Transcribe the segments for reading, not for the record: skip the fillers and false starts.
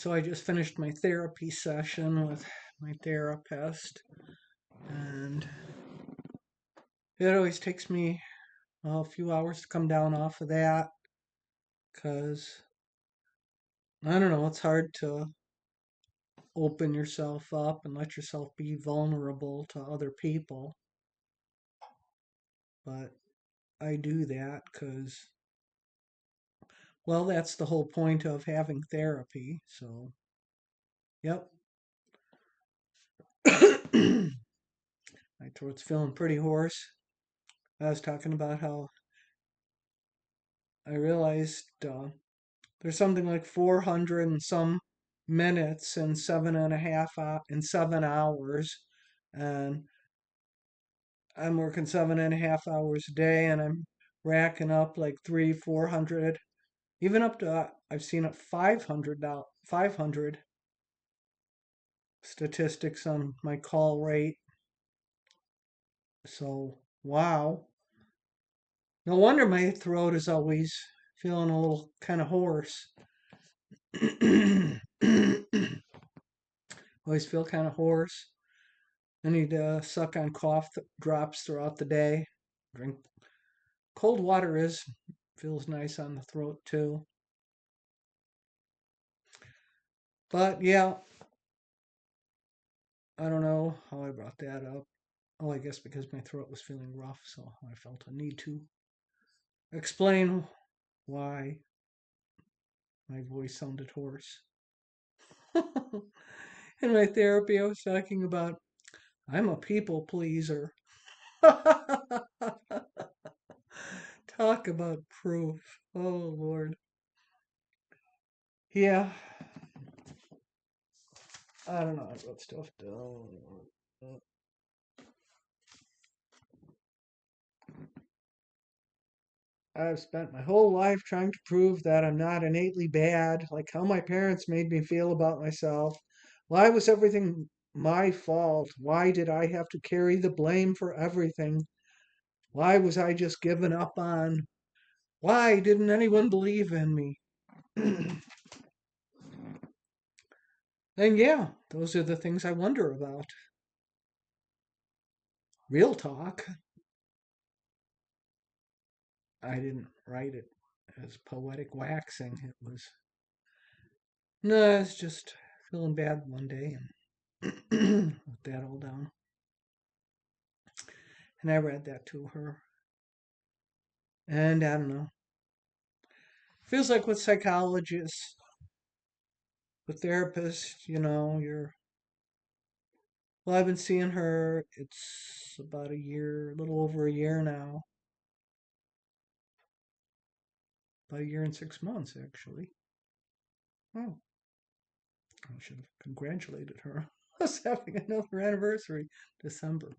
So I just finished my therapy session with my therapist, and it always takes me a few hours to come down off of that because I don't know, it's hard to open yourself up and let yourself be vulnerable to other people. But I do that because, well, that's the whole point of having therapy. So, yep. My throat's feeling pretty hoarse. I was talking about how I realized there's something like 400 and some minutes and 7 and I'm working 7.5 hours a day, and I'm racking up like 400, even up to I've seen it 500 now, 500 statistics on my call rate. So wow, no wonder my throat is always feeling a little kind of hoarse. Always feel kind of hoarse. I need to suck on drops throughout the day. Drink cold water is feels nice on the throat too. But yeah, I don't know how I brought that up. Oh, I guess because my throat was feeling rough, so I felt a need to explain why my voice sounded hoarse. In my therapy, I was talking about I'm a people pleaser. Talk about proof. Oh, Lord. Yeah, I don't know. I wrote stuff down. I've spent my whole life trying to prove that I'm not innately bad, like how my parents made me feel about myself. Why was everything my fault? Why did I have to carry the blame for everything? Why was I just given up on? Why didn't anyone believe in me? And yeah, those are the things I wonder about. Real talk. I didn't write it as poetic waxing. It was, no, it's just feeling bad one day and wrote that all down. And I read that to her. And I don't know. Feels like with psychologists, with therapists, well, I've been seeing her, it's about a year, a little over a year now. About a year and 6 months, actually. Oh, I should have congratulated her. I was having another anniversary, December.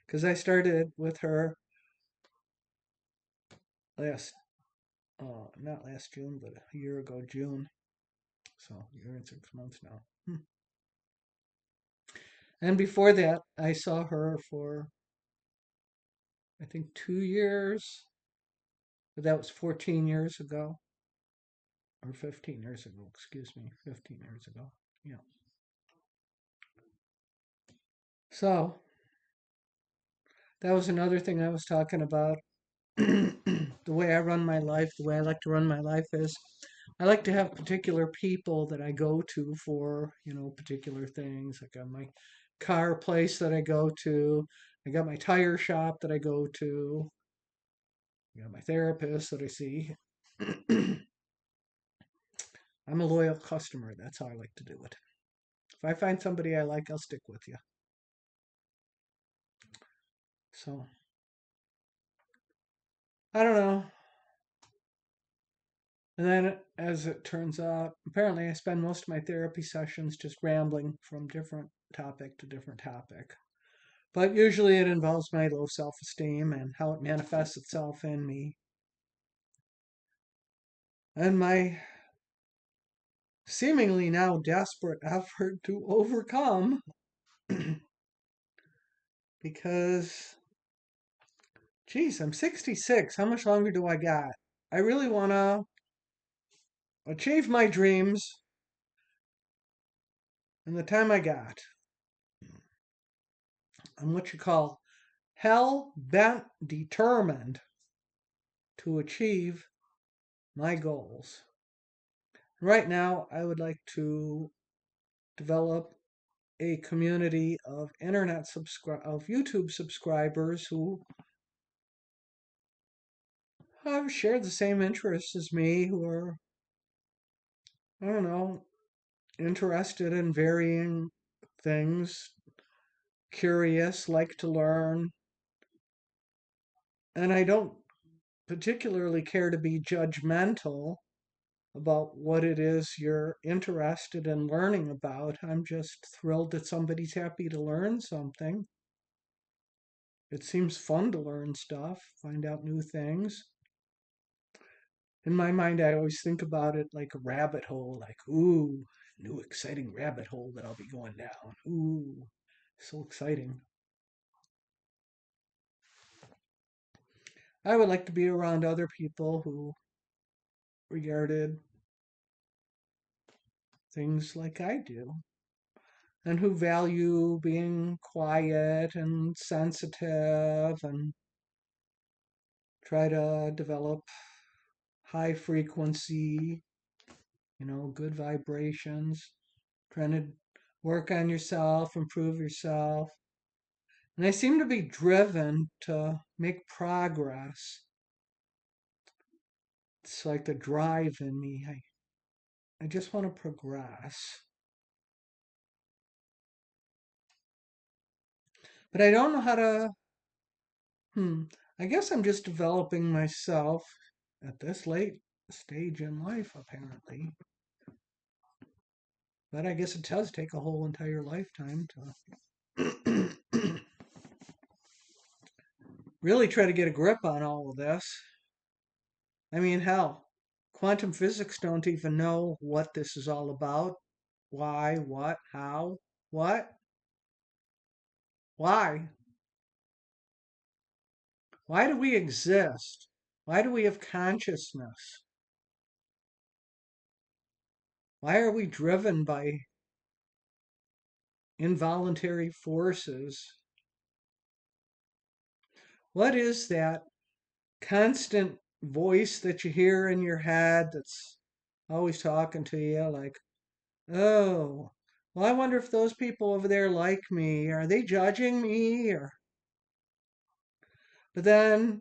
Because I started with her last, not last June, but a year ago, June. So, a year and 6 months now. And before that, I saw her for, I think, 2 years. But that was 14 years ago, or 15 years ago, excuse me, 15 years ago. Yeah. So, that was another thing I was talking about. The way I run my life, the way I like to run my life is I like to have particular people that I go to for, particular things. I got my car place that I go to. I got my tire shop that I go to. I got my therapist that I see. I'm a loyal customer. That's how I like to do it. If I find somebody I like, I'll stick with you. So, I don't know. And then, as it turns out, apparently I spend most of my therapy sessions just rambling from different topic to different topic. But usually it involves my low self esteem and how it manifests itself in me. And my seemingly now desperate effort to overcome because, geez, I'm 66. How much longer do I got? I really want to achieve my dreams, And the time I got, I'm what you call hell bent determined to achieve my goals. Right now, I would like to develop a community of YouTube subscribers who have shared the same interests as me, who are, I don't know, interested in varying things, curious, like to learn, and I don't particularly care to be judgmental about what it is you're interested in learning about. I'm just thrilled that somebody's happy to learn something. It seems fun to learn stuff, find out new things. In my mind, I always think about it like a rabbit hole, like, ooh, new exciting rabbit hole that I'll be going down. Ooh, so exciting. I would like to be around other people who regarded things like I do and who value being quiet and sensitive and try to develop high frequency, good vibrations, trying to work on yourself, improve yourself. And I seem to be driven to make progress. It's like the drive in me. I just want to progress. But I don't know how to, hmm, I guess I'm just developing myself at this late stage in life, apparently. But I guess it does take a whole entire lifetime to really try to get a grip on all of this. I mean, hell, quantum physics don't even know what this is all about. Why, what, how, what, why? Why do we exist? Why do we have consciousness? Why are we driven by involuntary forces? What is that constant voice that you hear in your head that's always talking to you like, oh, well, I wonder if those people over there like me. Are they judging me? Or but then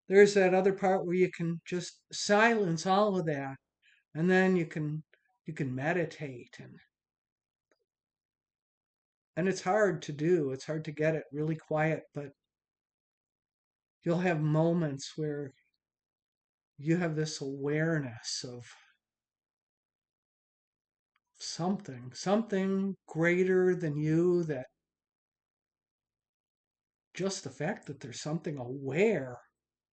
there's that other part where you can just silence all of that, and then you can meditate, and it's hard to do. It's hard to get it really quiet, but you'll have moments where you have this awareness of something greater than you, that just the fact that there's something aware,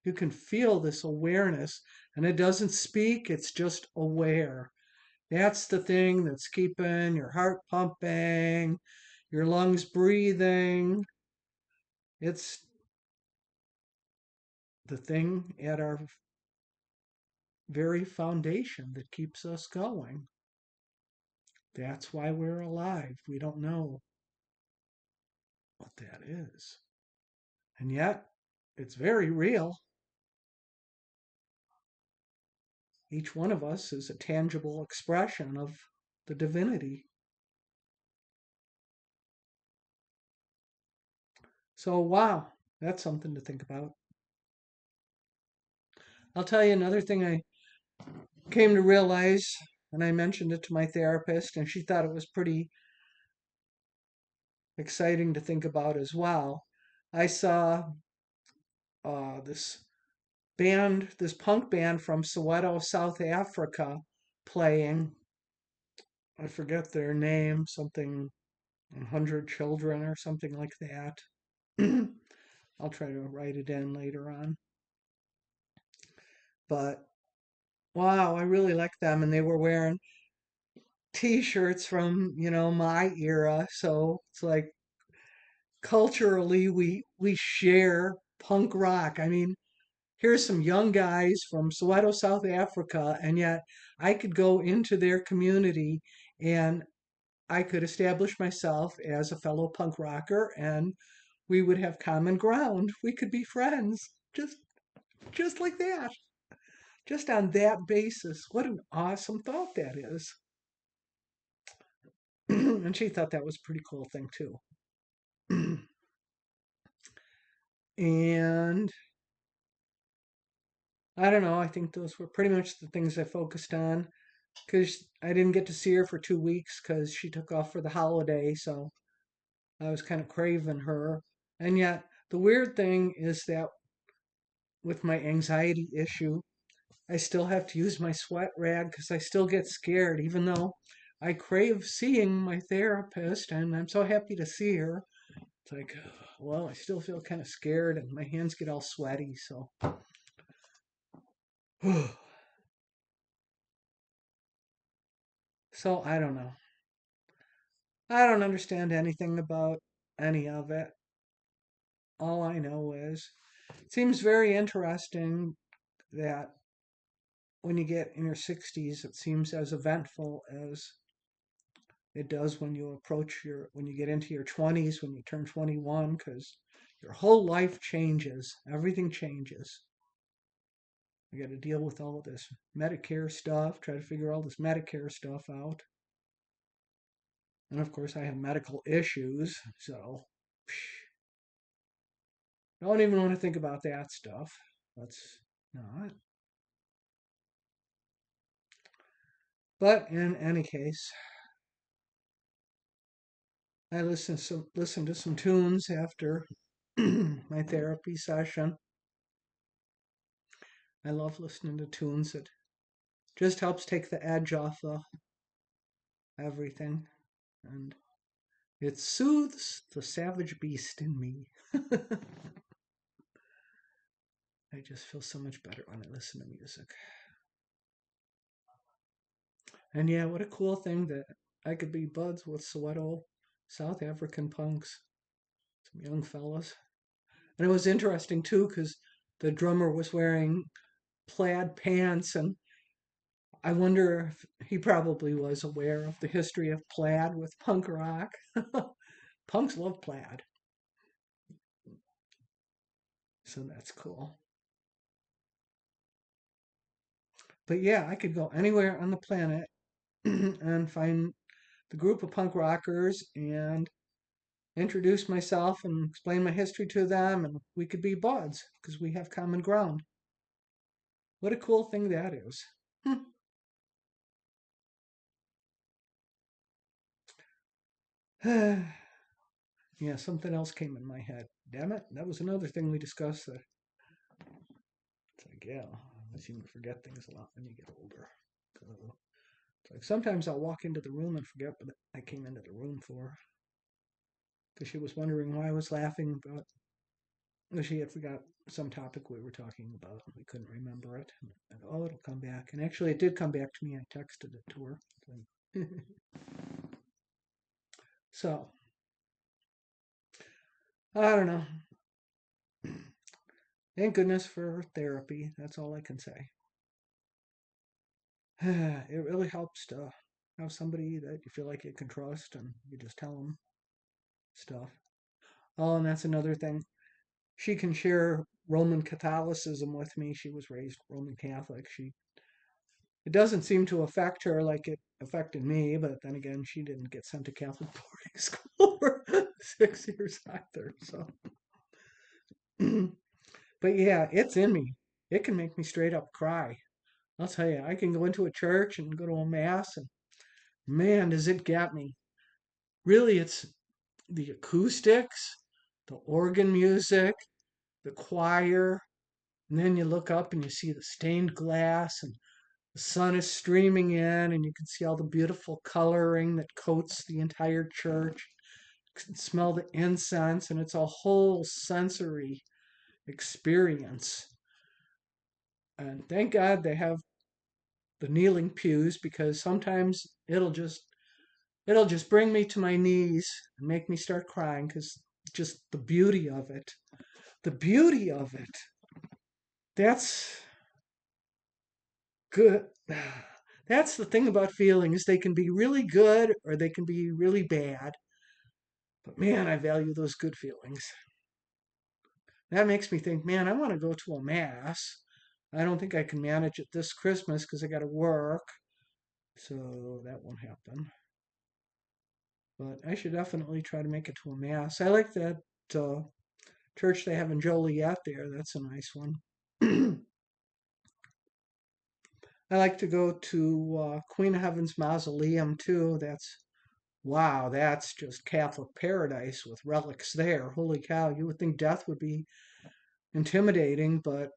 you can feel this awareness, and it doesn't speak, it's just aware. That's the thing that's keeping your heart pumping, your lungs breathing. It's the thing at our very foundation that keeps us going. That's why we're alive. We don't know what that is. And yet, it's very real. Each one of us is a tangible expression of the divinity. So, wow, that's something to think about. I'll tell you another thing I came to realize, and I mentioned it to my therapist, and she thought it was pretty exciting to think about as well. I saw this this punk band from Soweto, South Africa, playing. I forget their name, something 100 Children or something like that. I'll try to write it in later on. But wow, I really liked them, and they were wearing T-shirts from my era. So it's like culturally we share punk rock. I mean, here's some young guys from Soweto, South Africa, and yet I could go into their community and I could establish myself as a fellow punk rocker and we would have common ground. We could be friends. Just like that. Just on that basis. What an awesome thought that is. And she thought that was a pretty cool thing too. And I don't know, I think those were pretty much the things I focused on because I didn't get to see her for 2 weeks because she took off for the holiday. So I was kind of craving her. And yet, the weird thing is that with my anxiety issue, I still have to use my sweat rag because I still get scared, even though I crave seeing my therapist and I'm so happy to see her. It's like, well, I still feel kind of scared and my hands get all sweaty. So, so I don't know. I don't understand anything about any of it. All I know is it seems very interesting that when you get in your 60s, it seems as eventful as it does when you when you get into your 20s, when you turn 21, because your whole life changes. Everything changes. You got to deal with all of this Medicare stuff, try to figure all this Medicare stuff out. And of course, I have medical issues, so I don't even want to think about that stuff. Let's not. But in any case, I listened to some tunes after my therapy session. I love listening to tunes. It just helps take the edge off of everything, and it soothes the savage beast in me. I just feel so much better when I listen to music. And yeah, what a cool thing that I could be buds with Soweto South African punks, some young fellas. And it was interesting too, because the drummer was wearing plaid pants, and I wonder if he probably was aware of the history of plaid with punk rock. Punks love plaid, so that's cool. But yeah, I could go anywhere on the planet and find the group of punk rockers and introduce myself and explain my history to them, and we could be buds because we have common ground. What a cool thing that is. Yeah, something else came in my head. Damn it, that was another thing we discussed. That it's like, yeah, I seem to forget things a lot when you get older. So it's like sometimes I'll walk into the room and forget what I came into the room for. Because she was wondering why I was laughing, but she had forgot some topic we were talking about. We couldn't remember it. And, oh, it'll come back. And actually, it did come back to me. I texted it to her. So, I don't know. Thank goodness for therapy. That's all I can say. It really helps to have somebody that you feel like you can trust and you just tell them stuff. Oh, and that's another thing. She can share Roman Catholicism with me. She was raised Roman Catholic. It doesn't seem to affect her like it affected me, but then again, she didn't get sent to Catholic boarding school for 6 years either. So, but yeah, it's in me. It can make me straight up cry. I'll tell you, I can go into a church and go to a mass, and man, does it get me. Really, it's the acoustics, the organ music, the choir, and then you look up and you see the stained glass and the sun is streaming in, and you can see all the beautiful coloring that coats the entire church. You can smell the incense, and it's a whole sensory experience. And thank God they have the kneeling pews because sometimes it'll just bring me to my knees and make me start crying because just the beauty of it. The beauty of it. That's good. That's the thing about feelings. They can be really good or they can be really bad. But man, I value those good feelings. That makes me think, man, I want to go to a mass. I don't think I can manage it this Christmas because I got to work. So that won't happen. But I should definitely try to make it to a mass. I like that uh, church they have in Joliet there. That's a nice one. I like to go to Queen of Heaven's Mausoleum too. Wow, that's just Catholic paradise with relics there. Holy cow, you would think death would be intimidating, but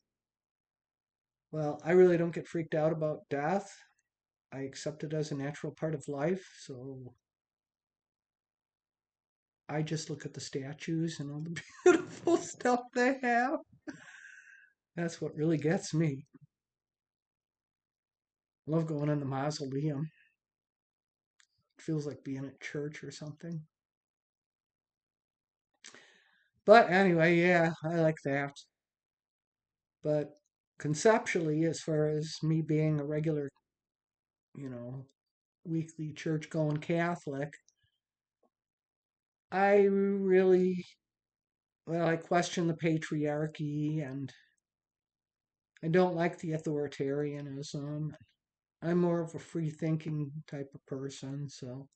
well, I really don't get freaked out about death. I accept it as a natural part of life, so I just look at the statues and all the beautiful stuff they have. That's what really gets me. I love going in the mausoleum. It feels like being at church or something. But anyway, yeah, I like that. But conceptually, as far as me being a regular, you know, weekly church going Catholic, I really, well, I question the patriarchy and I don't like the authoritarianism. I'm more of a free thinking type of person, so.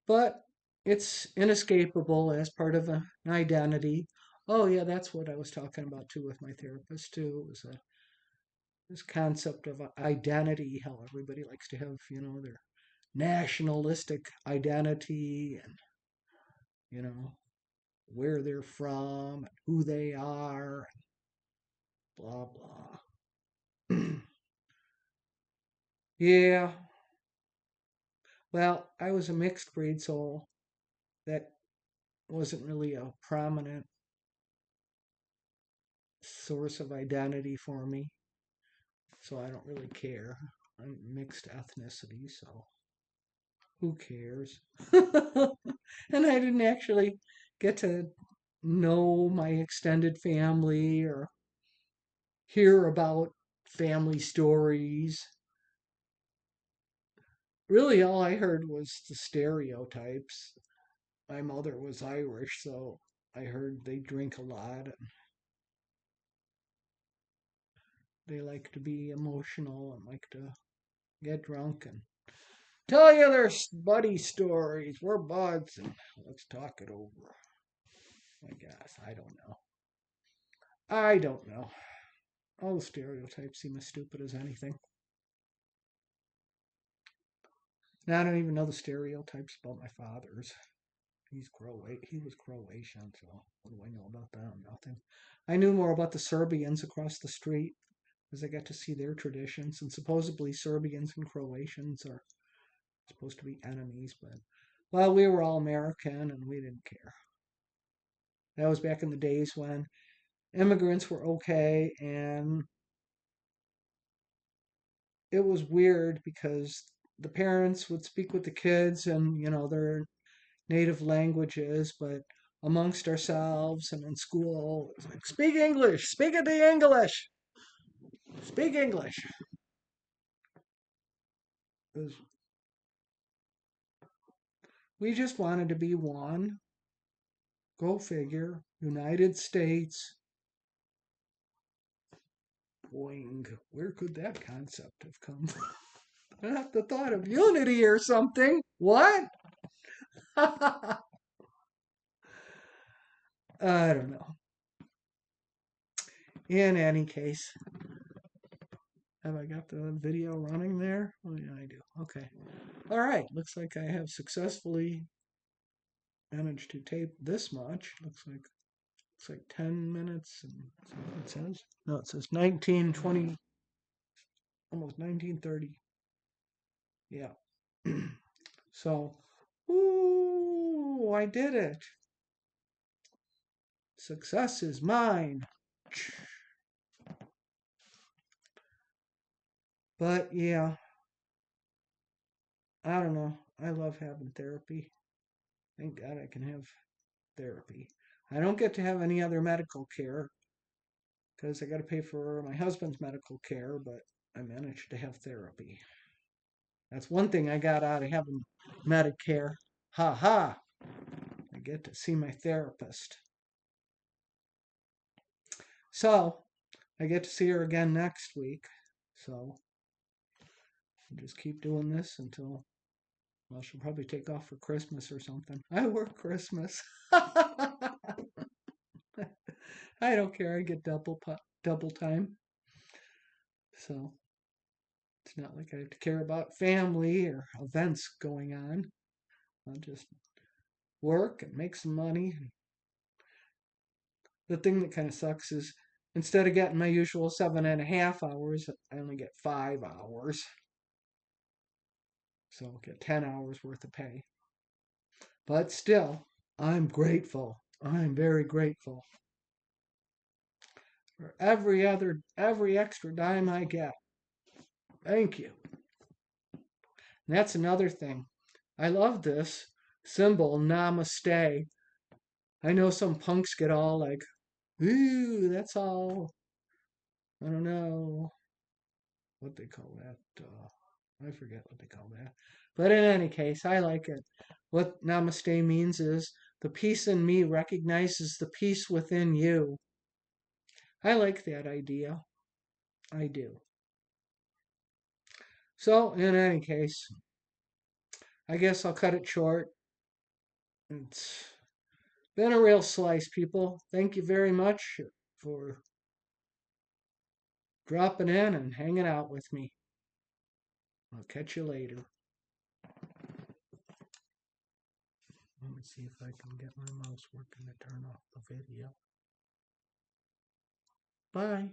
But it's inescapable as part of an identity. Oh, yeah, that's what I was talking about too with my therapist, too. It was this concept of identity, how everybody likes to have, their nationalistic identity and, you know, where they're from, and who they are, blah, blah. Yeah, well, I was a mixed breed, so that wasn't really a prominent source of identity for me. So I don't really care. I'm mixed ethnicity, so who cares? And I didn't actually get to know my extended family or hear about family stories. Really, all I heard was the stereotypes. My mother was Irish, so I heard they drink a lot and they like to be emotional and like to get drunk and tell you their buddy stories. We're buds and let's talk it over. I guess. I don't know. I don't know. All the stereotypes seem as stupid as anything. And I don't even know the stereotypes about my father's. He was Croatian, so what do I know about them? Nothing. I knew more about the Serbians across the street as I got to see their traditions. And supposedly Serbians and Croatians are supposed to be enemies, but well, we were all American and we didn't care. That was back in the days when immigrants were okay, and it was weird because the parents would speak with the kids and their native languages, but amongst ourselves and in school, it's like speak English, speak it the English, speak English. 'Cause we just wanted to be one. Go figure. United States. Boing. Where could that concept have come from? Not the thought of unity or something. What? I don't know. In any case, have I got the video running there? Oh, yeah, I do. Okay. All right. Looks like I have successfully managed to tape this much. Looks like 10 minutes and is that what it says? No, it says 1920, almost 1930. Yeah. So, ooh, I did it. Success is mine. But yeah, I don't know. I love having therapy. Thank God I can have therapy. I don't get to have any other medical care because I got to pay for my husband's medical care, but I managed to have therapy. That's one thing I got out of having Medicare. Ha ha! I get to see my therapist. So, I get to see her again next week. So, I'll just keep doing this until, well, she'll probably take off for Christmas or something. I work Christmas. I don't care. I get double time. So, it's not like I have to care about family or events going on. I'll just work and make some money. The thing that kind of sucks is instead of getting my usual 7.5 hours, I only get 5 hours. So I'll get 10 hours worth of pay. But still, I'm grateful. I'm very grateful for every extra dime I get. Thank you. And that's another thing. I love this symbol, namaste. I know some punks get all like, ooh, that's all, I don't know what they call that. I forget what they call that. But in any case, I like it. What namaste means is the peace in me recognizes the peace within you. I like that idea. I do. So, in any case, I guess I'll cut it short. It's been a real slice, people. Thank you very much for dropping in and hanging out with me. I'll catch you later. Let me see if I can get my mouse working to turn off the video. Bye.